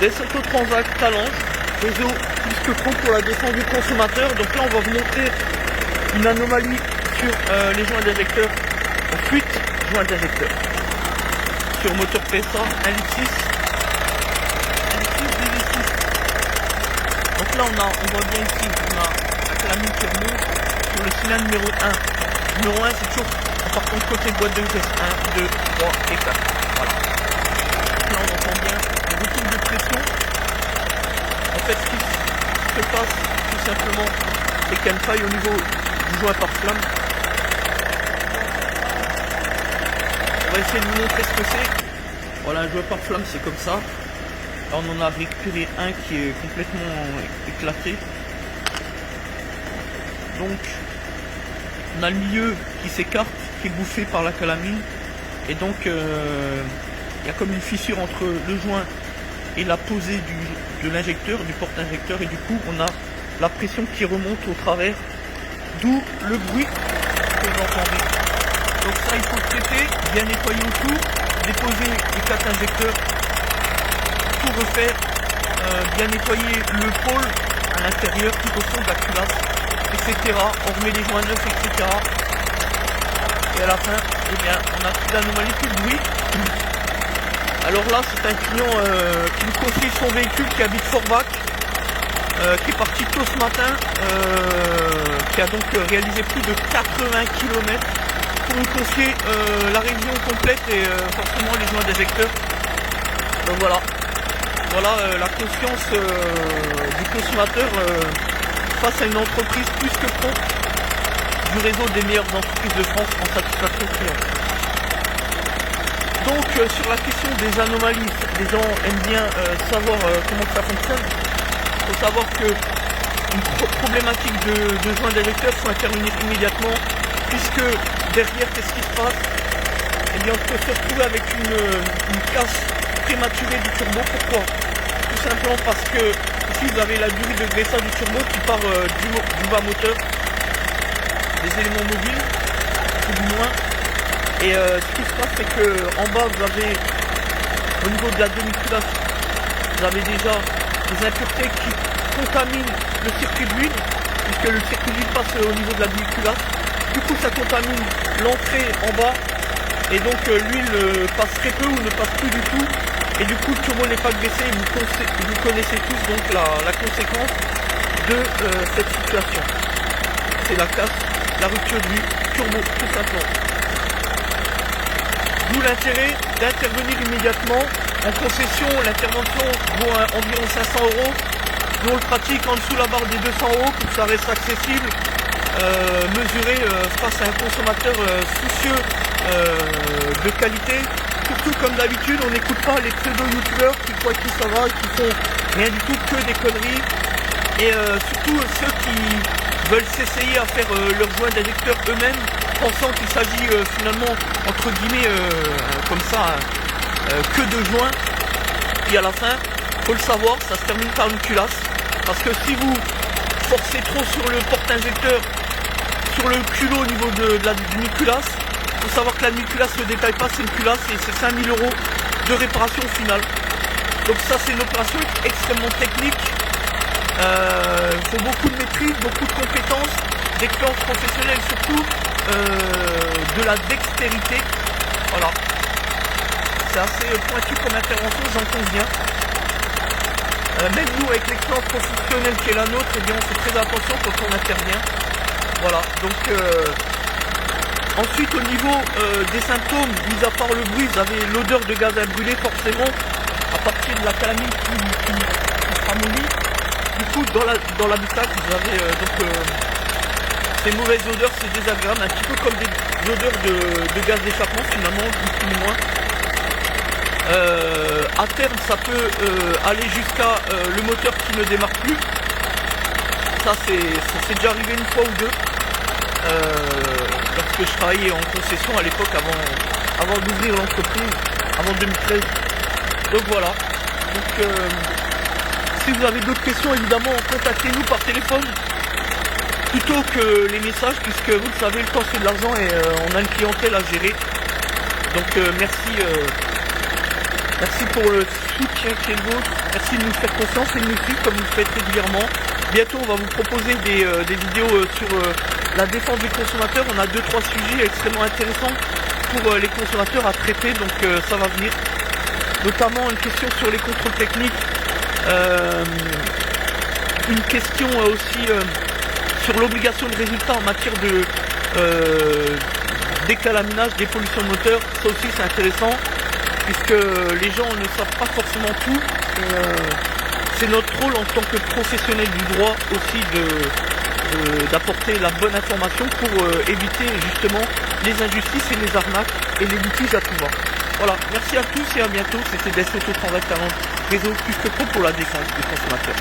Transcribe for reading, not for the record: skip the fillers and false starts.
descente au Transac, Talange, réseau plus que pro pour la descente du consommateur. Donc là on va vous montrer une anomalie sur les joints d'injecteur en fuite, joints d'injecteur. Sur moteur PSA 1,6 litre. Donc là on voit bien ici, on a la calamine qui remonte sur le cylindre numéro 1. Numéro 1 c'est toujours par contre côté boîte de vitesse 1, 2, 3 et 4. Voilà. Donc là on entend bien le retour de pression. En fait ce qui se passe tout simplement c'est qu'il y a une faille au niveau du joint par flamme. On va essayer de vous montrer ce que c'est. Voilà, un joint par flamme c'est comme ça. Là on en a récupéré un qui est complètement éclaté. Donc on a le milieu qui s'écarte, qui est bouffé par la calamine. Et donc il y a comme une fissure entre le joint et la posée de l'injecteur, du porte-injecteur. Et du coup on a la pression qui remonte au travers. D'où le bruit que vous entendez. Donc ça il faut le traiter, bien nettoyer autour, déposer les 4 injecteurs, tout refaire, bien nettoyer le pôle à l'intérieur, tout au fond de la culasse, etc. On remet les joints neufs, etc. Et à la fin, eh bien, on a plus d'anomalie, plus de bruit. Alors là, c'est un client qui nous confie son véhicule qui habite Forbach, qui est parti tôt ce matin, qui a donc réalisé plus de 80 km pour nous confier la révision complète et forcément les joints d'injecteur. Donc voilà, la confiance du consommateur face à une entreprise plus que propre du réseau des meilleures entreprises de France en satisfaction client. Donc sur la question des anomalies, les gens aiment bien savoir comment ça fonctionne. Il faut savoir que une problématique de joints d'injecteur faut intervenir immédiatement, puisque derrière qu'est-ce qui se passe? Eh bien on peut se retrouver avec une casse prématurée du turbo. Pourquoi? Tout simplement parce que ici vous avez la durée de graissage du turbo qui part du bas moteur, des éléments mobiles, tout du moins. Et ce qui se passe c'est que en bas vous avez au niveau de la demi-culasse, vous avez déjà des impuretés qui contaminent le circuit d'huile, puisque le circuit d'huile passe au niveau de la demi-culasse. Du coup ça contamine l'entrée en bas et donc l'huile passe très peu ou ne passe plus du tout. Et du coup le turbo n'est pas graissé. Vous connaissez tous donc la conséquence de cette situation. C'est la casse, la rupture du turbo tout simplement. D'où l'intérêt d'intervenir immédiatement. En concession, l'intervention vaut environ 500 €. Nous on le pratique en dessous la barre des 200 € pour que ça reste accessible, mesuré face à un consommateur soucieux de qualité. Surtout comme d'habitude, on n'écoute pas les pseudo-youtubeurs qui croient que ça va, qui font rien du tout, que des conneries. Et surtout ceux qui veulent s'essayer à faire leur joint d'injecteur eux-mêmes, pensant qu'il s'agit finalement, entre guillemets, comme ça, que de joints. Et à la fin, faut le savoir, ça se termine par une culasse. Parce que si vous forcez trop sur le porte-injecteur, sur le culot au niveau de la demi-culasse, il faut savoir que la demi-culasse ne détaille pas, c'est une culasse et c'est 5000 € de réparation finale. Donc ça c'est une opération extrêmement technique. Il faut beaucoup de maîtrise, beaucoup de compétences, d'expérience professionnelle surtout, de la dextérité. Voilà. C'est assez pointu comme intervention, j'en conviens. Même nous avec l'expérience professionnelle qui est la nôtre, eh bien on fait très attention quand on intervient. Voilà, donc ensuite au niveau des symptômes, mis à part le bruit, vous avez l'odeur de gaz à brûler forcément, à partir de la calamine qui sera mouillée. Du coup dans l'habitacle vous avez ces mauvaises odeurs, c'est désagréable, un petit peu comme des odeurs de gaz d'échappement finalement, ni plus ni moins. À terme ça peut aller jusqu'à le moteur qui ne démarre plus. Ça c'est déjà arrivé une fois ou deux, lorsque je travaillais en concession à l'époque avant d'ouvrir l'entreprise, avant 2013. Donc voilà, donc si vous avez d'autres questions évidemment contactez-nous par téléphone plutôt que les messages, puisque vous le savez, le temps c'est de l'argent et on a une clientèle à gérer. Donc merci pour le soutien qui est le vôtre. Merci de nous faire confiance et de nous suivre comme vous le faites régulièrement. Bientôt, on va vous proposer des vidéos sur la défense des consommateurs. On a 2-3 sujets extrêmement intéressants pour les consommateurs à traiter, donc ça va venir. Notamment une question sur les contrôles techniques, une question aussi sur l'obligation de résultat en matière de décalaminage, des pollutions de moteur. Ça aussi c'est intéressant, puisque les gens ne savent pas forcément tout. C'est notre rôle en tant que professionnel du droit aussi d'apporter la bonne information pour éviter justement les injustices et les arnaques et les litiges à tout va. Voilà, merci à tous et à bientôt. C'était Best Auto 340 réseau plus que pro pour la défense des consommateurs.